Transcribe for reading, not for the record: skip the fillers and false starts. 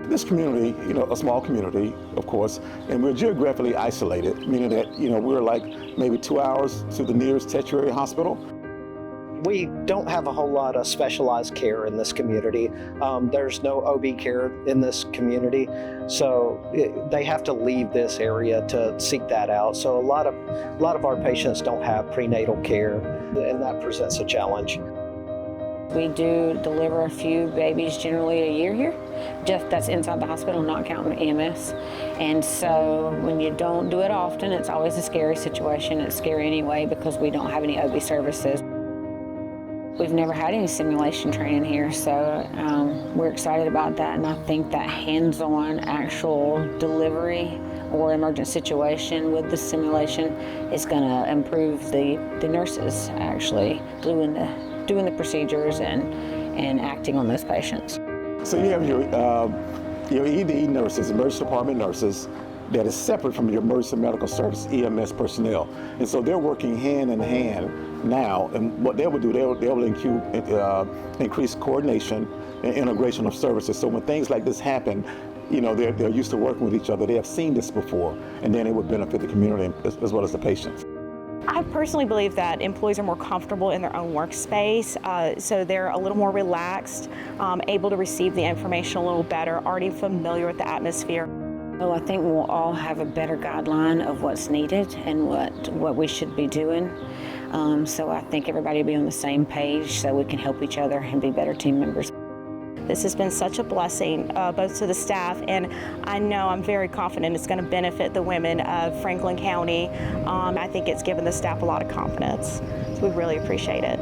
this community, a small community, of course, and we're geographically isolated, meaning that, we're like maybe 2 hours to the nearest tertiary hospital. We don't have a whole lot of specialized care in this community. There's no OB care in this community, so they have to leave this area to seek that out. So a lot of our patients don't have prenatal care, and that presents a challenge. We do deliver a few babies generally a year here, just that's inside the hospital, not counting EMS. And so when you don't do it often, it's always a scary situation. It's scary anyway because we don't have any OB services. We've never had any simulation training here, so we're excited about that, and I think that hands-on actual delivery or emergent situation with the simulation is going to improve the nurses actually doing the procedures and acting on those patients. So you have your ED nurses, emergency department nurses, that is separate from your emergency medical service EMS personnel. And so they're working hand in hand now, and what they will do, they will increase coordination and integration of services. So when things like this happen, they're used to working with each other. They have seen this before, and then it would benefit the community as well as the patients. I personally believe that employees are more comfortable in their own workspace, so they're a little more relaxed, able to receive the information a little better, already familiar with the atmosphere. Well, I think we'll all have a better guideline of what's needed and what we should be doing. So I think everybody will be on the same page so we can help each other and be better team members. This has been such a blessing, both to the staff, and I know I'm very confident it's going to benefit the women of Franklin County. I think it's given the staff a lot of confidence, so we really appreciate it.